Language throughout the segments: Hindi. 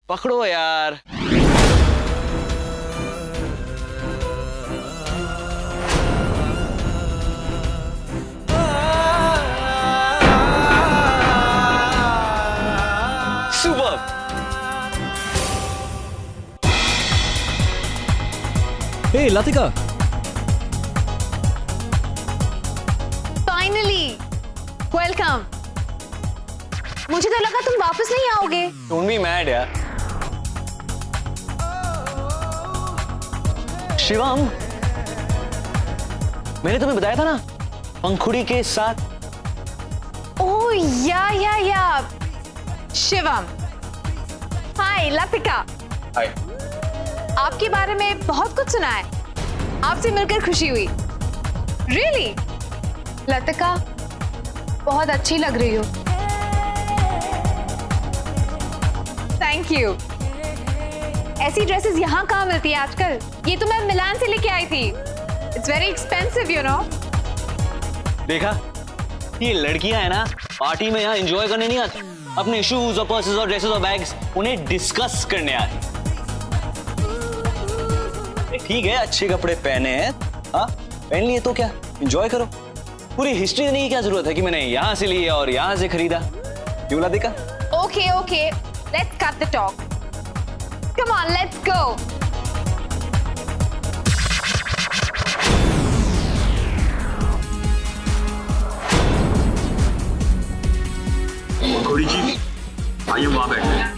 पकड़ो यार। सुपर। हे लतिका, फाइनली वेलकम। मुझे तो लगा तुम वापस नहीं आओगे। डोंट बी मैड यार। शिवम, मैंने तुम्हें बताया था ना पंखुड़ी के साथ। ओह या शिवम। हाय लतिका। हाय। आपके बारे में बहुत कुछ सुना है, आपसे मिलकर खुशी हुई। रियली लतिका, बहुत अच्छी लग रही हो। Thank you. ऐसी ड्रेसेस यहाँ कहाँ मिलती है आजकल? ये तो मैं मिलान से लेके आई थी। It's very expensive you know. देखा, ये लड़कियां है ना, पार्टी में यहाँ एंजॉय करने नहीं आती, अपने शूज और पर्सेस और ड्रेसेस और बैग्स उन्हें डिस्कस करने आए। ठीक है, अच्छे कपड़े पहने हैं, हाँ पहन लिए तो क्या, एंजॉय करो। पूरी हिस्ट्री देने की क्या जरूरत है कि मैंने यहाँ से लिया और यहाँ से खरीदा। क्यों Latika? Okay, let's cut the talk. Come on, let's go. Pankhuri ji, आइए वहां बैठे।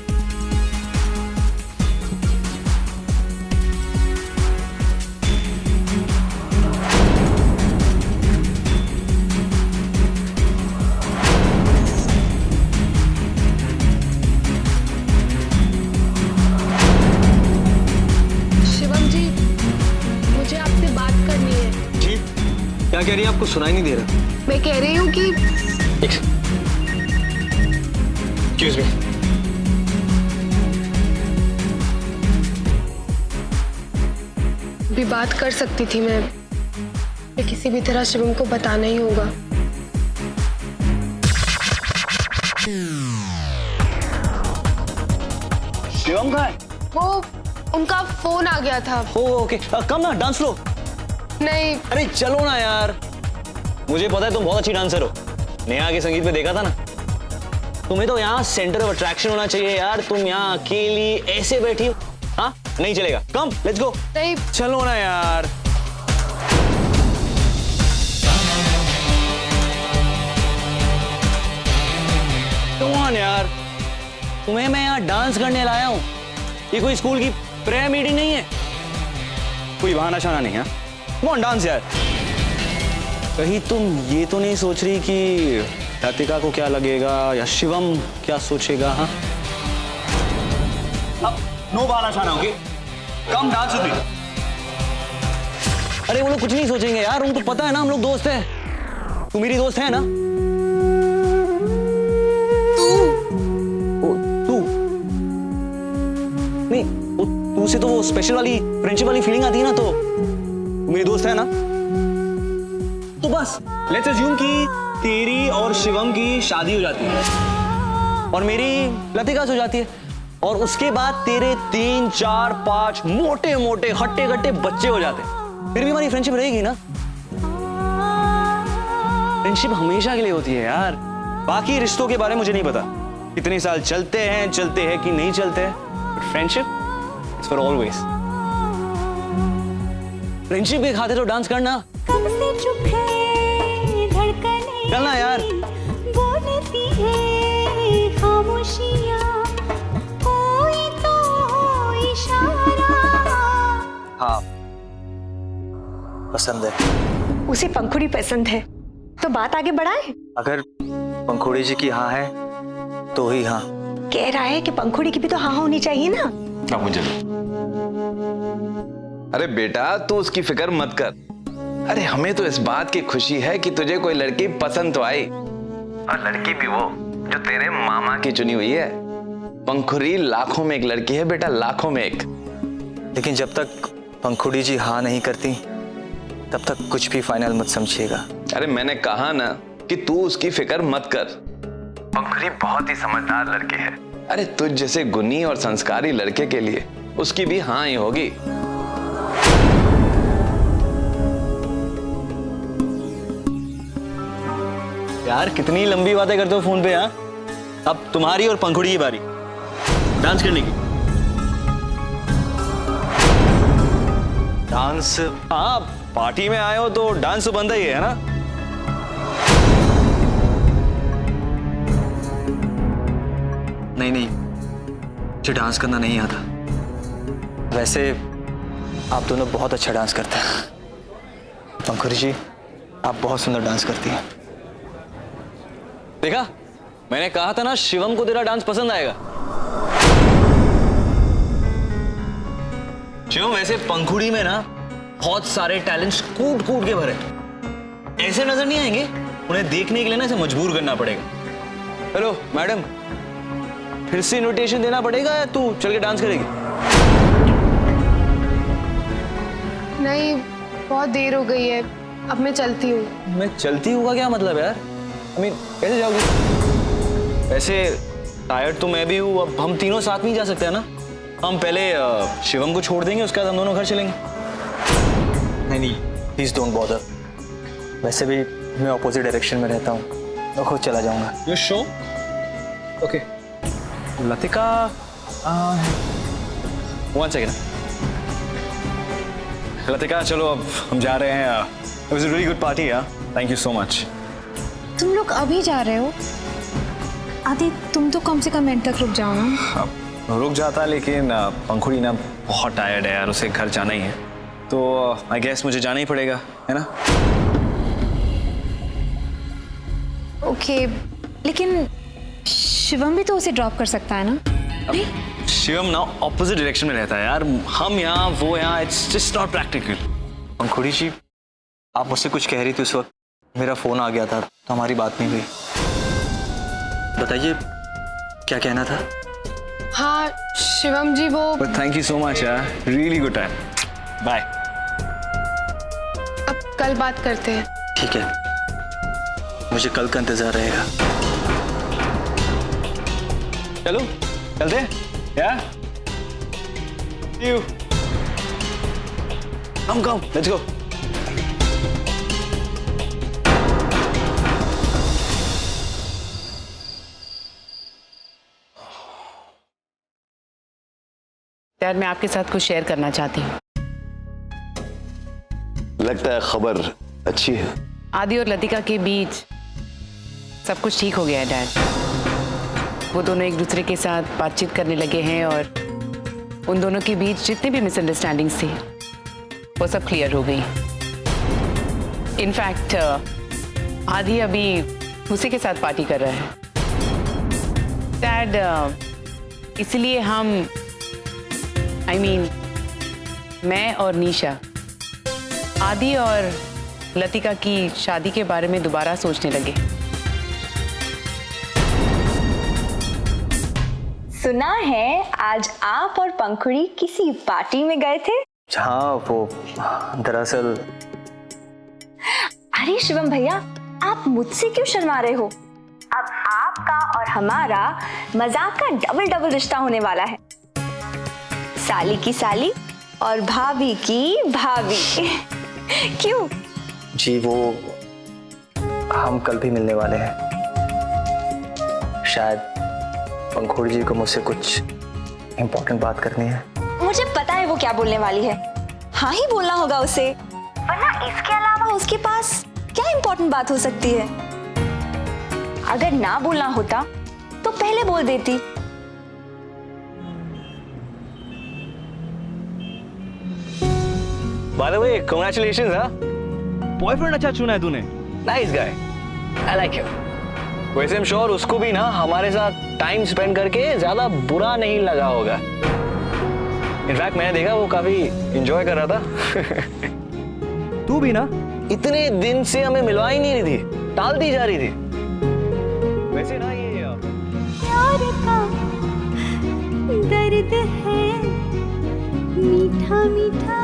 शिवम जी, मुझे आपसे बात करनी है। जी क्या कह रही है? आपको सुनाई नहीं दे रहा? मैं कह रही हूँ कि एक्सक्यूज मी। भी बात कर सकती थी मैं किसी भी तरह शिवम को बताना ही होगा। शिवम कहाँ है? वो उनका फोन आ गया था। ओके, कम ना, डांस फ्लो। नहीं, अरे चलो ना यार, मुझे पता है तुम बहुत अच्छी डांसर हो, नेहा के संगीत पे देखा था ना। तुम्हें तो यहाँ सेंटर ऑफ अट्रैक्शन होना चाहिए यार, तुम यहाँ अकेली ऐसे बैठी हो। हाँ नहीं चलेगा, कम लेट्स गो। नहीं, चलो ना यार। कम ऑन यार, तुम्हें मैं यहाँ डांस करने लाया हूँ, ये कोई स्कूल की प्रेयर मीटिंग नहीं है। कोई बहाना शाना नहीं है। कम ऑन डांस यार। कहीं तुम ये तो नहीं सोच रही कि लतिका को क्या लगेगा या शिवम क्या सोचेगा? हाँ अब नो बहाना शाना, okay? Come dance with me. अरे वो लोग कुछ नहीं सोचेंगे यार, उनको पता है ना हम लोग दोस्त हैं। तू मेरी दोस्त है ना? तू नहीं, तू से तो वो स्पेशल वाली फ्रेंडशिप वाली फीलिंग आती है ना, तो मेरी दोस्त है ना, तो बस लेट्स अज्यूम कि तेरी और शिवम की शादी हो जाती है और मेरी लतिका से हो जाती है, और उसके बाद तेरे 3, 4, 5 मोटे मोटे हट्टे कट्टे बच्चे हो जाते हैं, फिर भी हमारी फ्रेंडशिप रहेगी ना? फ्रेंडशिप हमेशा के लिए होती है यार। बाकी रिश्तों के बारे में मुझे नहीं पता, कितने साल चलते हैं कि नहीं चलते हैं, but friendship is for always. Friendship के खातिर तो डांस करना। कब से चुप है धड़कनें, चलना यार। बोलती है खामोशियां, कोई तो हो इशारा। हाँ पसंद है। उसे पंखुड़ी पसंद है तो बात आगे बढ़ाए। अगर पंखुड़ी जी की हाँ है तो ही हाँ। कह रहा है कि पंखुड़ी की भी तो हाँ होनी चाहिए ना। अब मुझे अरे बेटा तू उसकी फिक्र मत कर। अरे हमें तो इस बात की खुशी है कि तुझे कोई लड़की पसंद तो आई, और लड़की भी वो जो तेरे मामा की चुनी हुई है। पंखुड़ी लाखों में एक लड़की है बेटा, लाखों में एक। लेकिन जब तक पंखुड़ी जी हाँ नहीं करती तब तक कुछ भी फाइनल मत समझिएगा। अरे मैंने कहा ना कि तू उसकी फिक्र मत कर। पंखुड़ी बहुत ही समझदार लड़की है। अरे तुझ जैसे गुणी और संस्कारी लड़के के लिए उसकी भी हाँ ही होगी। यार कितनी लंबी बातें करते हो फोन पे। हाँ, अब तुम्हारी और पंखुड़ी की बारी डांस करने की। डांस? हाँ, पार्टी में आए हो तो डांस तो बनता ही है ना। नहीं नहीं, मुझे डांस करना नहीं आता। वैसे आप दोनों बहुत अच्छा डांस करते हैं। पंखुड़ी जी, आप बहुत सुंदर डांस करती हैं। देखा, मैंने कहा था ना शिवम को तेरा डांस पसंद आएगा। शिवम, वैसे पंखुड़ी में ना बहुत सारे टैलेंट्स कूट कूट के भरे, ऐसे नजर नहीं आएंगे। उन्हें देखने के लिए ना इसे मजबूर करना पड़ेगा। हेलो मैडम, फिर से इनविटेशन देना पड़ेगा या तू चल के डांस करेगी? नहीं, बहुत देर हो गई है, अब मैं चलती हूँ। मैं चलती हूँ का क्या मतलब यार? कैसे जाओगी? वैसे टायर्ड तो मैं भी हूँ, अब हम तीनों साथ में ही जा सकते हैं ना। हम पहले शिवम को छोड़ देंगे, उसके बाद हम दोनों घर चलेंगे। नहीं नहीं, प्लीज डोंट बॉदर। वैसे भी मैं ऑपोजिट डायरेक्शन में रहता हूँ, मैं खुद चला जाऊंगा। You sure? Okay. Latika, one second. Latika, चलो अब हम जा रहे हैं। It was a really good party यार, थैंक यू सो मच। तुम लोग अभी जा रहे हो? आदि, तुम तो कम से कम एंड तक रुक जाओ ना। रुक जाता, लेकिन पंखुड़ी ना बहुत टायर्ड है यार, उसे घर जाना ही है, तो आई गेस मुझे जाना ही पड़ेगा, है ना? ओके, लेकिन शिवम भी तो उसे ड्रॉप कर सकता है ना? नहीं? शिवम ना ऑपोजिट डायरेक्शन में रहता है यार, हम यहाँ वो यहाँ, इट्स जस्ट नॉट प्रैक्टिकल। पंखुड़ी जी, आप मुझसे कुछ कह रही थी उस वक्त, मेरा फोन आ गया था तो हमारी बात नहीं हुई। बताइए क्या कहना था? हाँ शिवम जी, वो but thank you so much यार, रियली गुड टाइम। बाय। अब कल बात करते हैं। ठीक है, मुझे कल का इंतजार रहेगा। चलो चलते हैं यार। You come let's go. यार, मैं आपके साथ कुछ शेयर करना चाहती हूँ। लगता है खबर अच्छी है। आदि और लतिका के बीच सब कुछ ठीक हो गया है डैड। वो दोनों एक दूसरे के साथ बातचीत करने लगे हैं और उन दोनों के बीच जितनी भी मिसअंडरस्टैंडिंग्स थी वो सब क्लियर हो गई। इनफैक्ट आदि अभी उसी के साथ पार्टी कर रहा है डैड। इसलिए हम मैं और निशा आदि और लतिका की शादी के बारे में दोबारा सोचने लगे। सुना है आज आप और पंखुड़ी किसी पार्टी में गए थे? हाँ, वो दरअसल। अरे शिवम भैया, आप मुझसे क्यों शर्मा रहे हो? अब आपका और हमारा मजाक का डबल डबल रिश्ता होने वाला है। साली की साली और भाभी की भाभी। क्यों? जी वो हम कल भी मिलने वाले हैं। शायद पंखुड़ी जी को मुझसे कुछ इम्पोर्टेंट बात करनी है। मुझे पता है वो क्या बोलने वाली है। हाँ ही बोलना होगा उसे, वरना इसके अलावा उसके पास क्या इम्पोर्टेंट बात हो सकती है? अगर ना बोलना होता तो पहले बोल देती। By the way, congratulations, हाँ? बॉयफ्रेंड अच्छा चुना है तूने। Nice guy, I like him. वैसे I'm sure उसको भी ना हमारे साथ टाइम स्पेंड करके ज्यादा बुरा नहीं लगा होगा। इनफैक्ट मैंने देखा वो काफी एंजॉय कर रहा था। तू भी ना इतने दिन से हमें मिलवा ही नहीं रही थी, टालती जा रही थी। वैसे ना ये प्यार का दर्द है, मीठा मीठा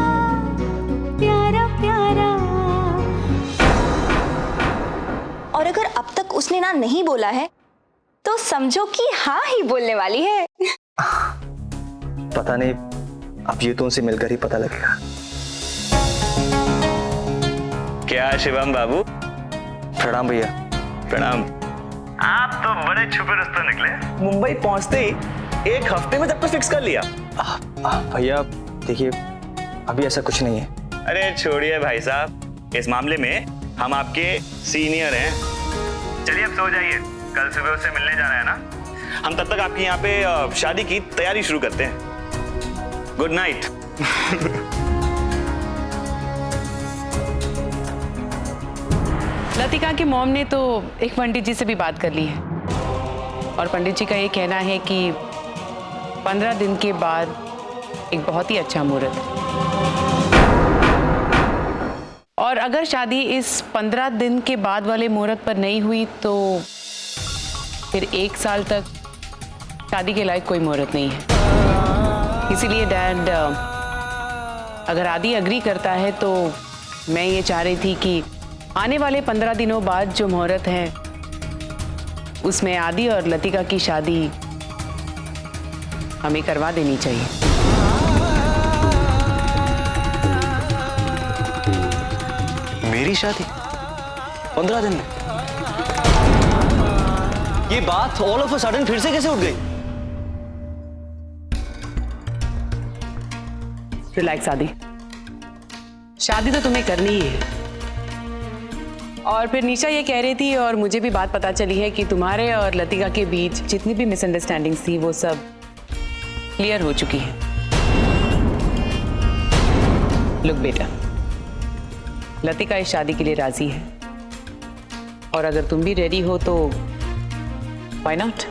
प्यारा प्यारा। और अगर अब तक उसने ना नहीं बोला है तो समझो कि हाँ ही बोलने वाली है। पता नहीं, अब ये तो उनसे मिलकर ही पता लगेगा। क्या शिवम बाबू? प्रणाम भैया। प्रणाम। आप तो बड़े छुपे रुस्तम निकले। मुंबई पहुंचते ही 1 हफ्ते में सब कुछ फिक्स कर लिया। भैया देखिए, अभी ऐसा कुछ नहीं है। अरे छोड़िए भाई साहब, इस मामले में हम आपके सीनियर हैं। चलिए अब सो जाइए, कल सुबह उससे मिलने जाना है ना। हम तब तक आपकी यहाँ पे शादी की तैयारी शुरू करते हैं। Good night. लतिका के मॉम ने तो एक पंडित जी से भी बात कर ली है और पंडित जी का ये कहना है कि 15 दिन के बाद एक बहुत ही अच्छा मुहूर्त है और अगर शादी इस 15 दिन के बाद वाले मुहूर्त पर नहीं हुई तो फिर 1 साल तक शादी के लायक कोई मुहूर्त नहीं है। इसीलिए डैड, अगर आदि अग्री करता है तो मैं ये चाह रही थी कि आने वाले 15 दिनों बाद जो मुहूर्त है उसमें आदि और लतिका की शादी हमें करवा देनी चाहिए। मेरी शादी 15 दिन में? ये बात ऑल ऑफ अ सडन फिर से कैसे उठ गई? रिलैक्स आदि, शादी तो तुम्हें करनी ही है। और फिर निशा ये कह रही थी और मुझे भी बात पता चली है कि तुम्हारे और लतिका के बीच जितनी भी मिसअंडरस्टैंडिंग्स थी वो सब क्लियर हो चुकी है। लुक बेटा, लतिका इस शादी के लिए राजी है और अगर तुम भी रेडी हो तो व्हाई नॉट।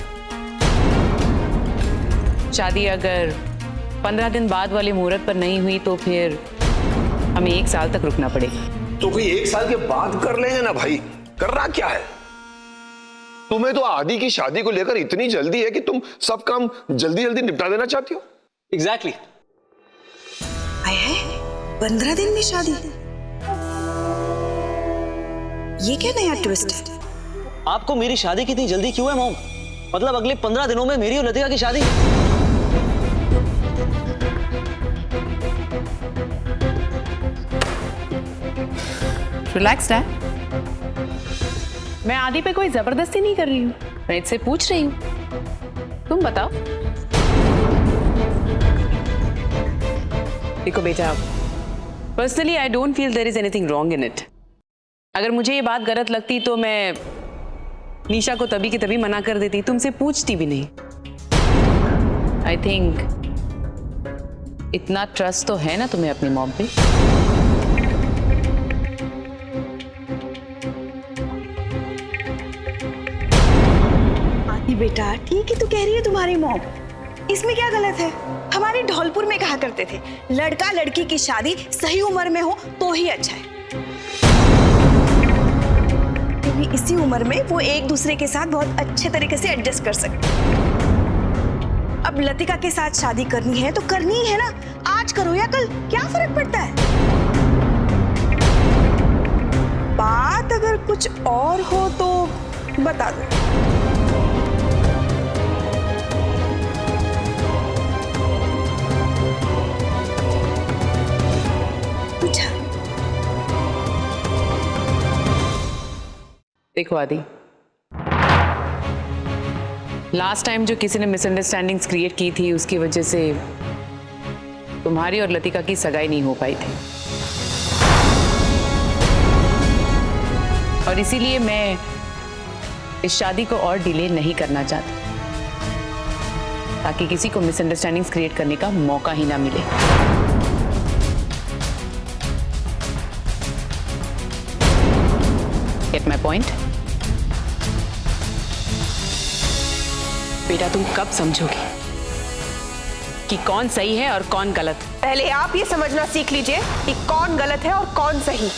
शादी अगर 15 दिन बाद वाले मुहूर्त पर नहीं हुई तो फिर हमें 1 साल तक रुकना पड़ेगा। तो कोई 1 साल के बाद कर लेंगे ना भाई, कर रहा क्या है? तुम्हें तो आदि की शादी को लेकर इतनी जल्दी है कि तुम सब काम जल्दी जल्दी निपटा देना चाहती हो। एग्जैक्टली। 15 दिन में शादी? ये क्या नया ट्विस्ट है? आपको मेरी शादी की इतनी जल्दी क्यों है मॉम? मतलब अगले 15 दिनों में मेरी और लतिका की शादी? रिलैक्स डैड, मैं आदि पे कोई जबरदस्ती नहीं कर रही हूँ, मैं इससे पूछ रही हूँ। तुम बताओ। देखो बेटा, personally I don't feel there is anything wrong in it. अगर मुझे ये बात गलत लगती तो मैं निशा को तभी की तभी मना कर देती, तुमसे पूछती भी नहीं। आई थिंक इतना ट्रस्ट तो है ना तुम्हें अपनी मॉम पे। बेटा ठीक है, तू कह रही है तुम्हारी मॉम, इसमें क्या गलत है? हमारे धौलपुर में कहा करते थे लड़का लड़की की शादी सही उम्र में हो तो ही अच्छा है। इसी उम्र में वो एक दूसरे के साथ बहुत अच्छे तरीके से एडजस्ट कर सकते। अब लतिका के साथ शादी करनी है तो करनी ही है ना, आज करो या कल, क्या फर्क पड़ता है? बात अगर कुछ और हो तो बता दो। देखो आदि, लास्ट टाइम जो किसी ने मिसअंडरस्टैंडिंग्स क्रिएट की थी उसकी वजह से तुम्हारी और लतिका की सगाई नहीं हो पाई थी और इसीलिए मैं इस शादी को और डिले नहीं करना चाहती ताकि किसी को मिसअंडरस्टैंडिंग्स क्रिएट करने का मौका ही ना मिले। Gate my point? बेटा तुम कब समझोगे कि कौन सही है और कौन गलत? पहले आप ये समझना सीख लीजिए कि कौन गलत है और कौन सही।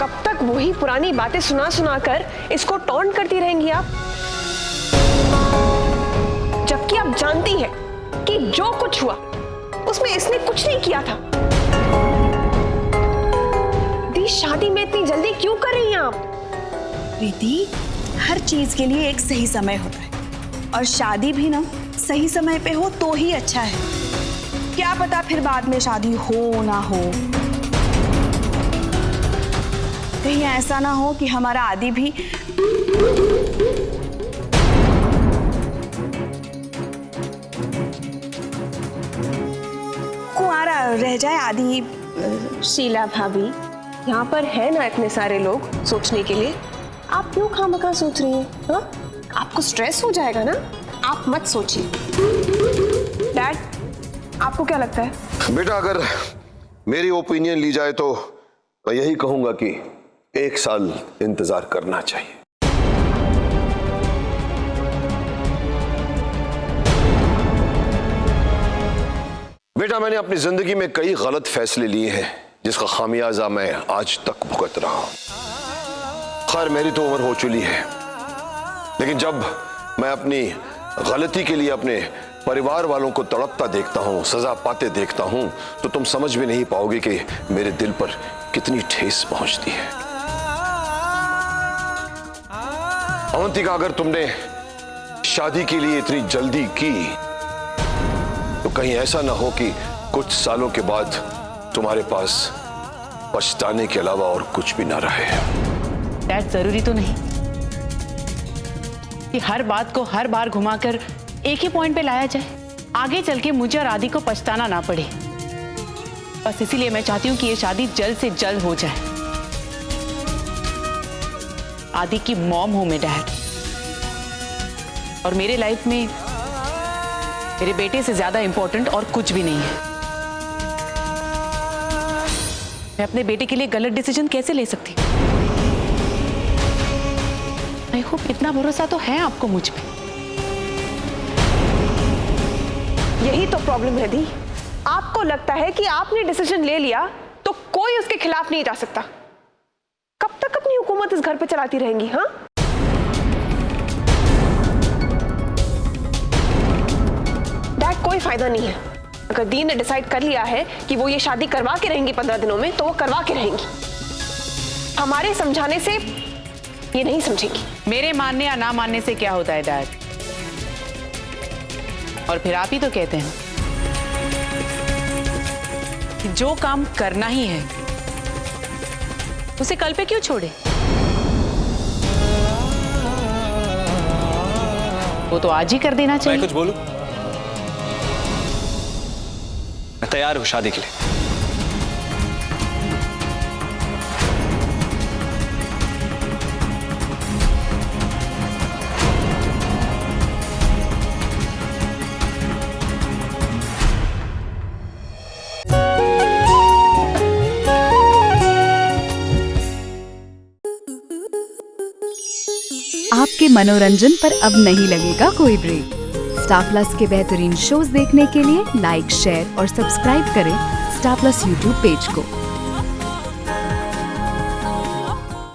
कब तक वही पुरानी बातें सुना सुना कर इसको टॉन्ट करती रहेंगी आप? जबकि आप जानती हैं कि जो कुछ हुआ उसमें इसने कुछ नहीं किया था। शादी में इतनी जल्दी क्यों कर रही हैं आप? प्रीति, हर चीज के लिए एक सही समय होता है और शादी भी ना सही समय पे हो तो ही अच्छा है। क्या पता फिर बाद में शादी हो ना हो, कहीं ऐसा ना हो कि हमारा आदि भी कुंवारा रह जाए। आदि शीला भाभी, यहाँ पर है ना इतने सारे लोग सोचने के लिए, आप क्यों खामखा सोच रही हैं? हाँ? आपको स्ट्रेस हो जाएगा ना, आप मत सोचिए। डैड, आपको क्या लगता है? बेटा, अगर मेरी ओपिनियन ली जाए तो मैं यही कहूंगा कि 1 साल इंतजार करना चाहिए। बेटा, मैंने अपनी जिंदगी में कई गलत फैसले लिए हैं जिसका खामियाजा मैं आज तक भुगत रहा हूं। खैर, मेरी तो उम्र हो चुकी है, लेकिन जब मैं अपनी गलती के लिए अपने परिवार वालों को तड़पता देखता हूं, सजा पाते देखता हूं, तो तुम समझ भी नहीं पाओगे कि मेरे दिल पर कितनी ठेस पहुंचती है। अवंतिका, अगर तुमने शादी के लिए इतनी जल्दी की तो कहीं ऐसा ना हो कि कुछ सालों के बाद तुम्हारे पास पछताने के अलावा और कुछ भी ना रहे। डैड, जरूरी तो नहीं कि हर बात को हर बार घुमाकर एक ही पॉइंट पे लाया जाए। आगे चल के मुझे और आदि को पछताना ना पड़े। बस इसीलिए मैं चाहती हूँ कि ये शादी जल्द से जल्द हो जाए। आदि की मॉम हूं मैं डैड, और मेरे लाइफ में मेरे बेटे से ज्यादा इंपॉर्टेंट और कुछ भी नहीं है। मैं अपने बेटे के लिए गलत डिसीजन कैसे ले सकती? आई होप इतना भरोसा तो है आपको मुझ पे। यही तो प्रॉब्लम है दी, आपको लगता है कि आपने डिसीजन ले लिया तो कोई उसके खिलाफ नहीं जा सकता। कब तक अपनी हुकूमत इस घर पे चलाती रहेंगी? हाँ, डैड, कोई फायदा नहीं है। अगर दी ने डिसाइड कर लिया है कि वो ये शादी करवा के रहेंगी 15 दिनों में, तो वो करवा के रहेंगी। हमारे समझाने से ये नहीं समझेगी। मेरे मानने या ना मानने से क्या होता है डैड? और फिर आप ही तो कहते हैं कि जो काम करना ही है उसे कल पे क्यों छोड़े? वो तो आज ही कर देना चाहिए। मैं कुछ बोलूं? मैं तैयार हूं शादी के लिए। आपके मनोरंजन पर अब नहीं लगेगा कोई ब्रेक। स्टार प्लस के बेहतरीन शोज देखने के लिए लाइक, शेयर और सब्सक्राइब करें स्टार प्लस यूट्यूब पेज को।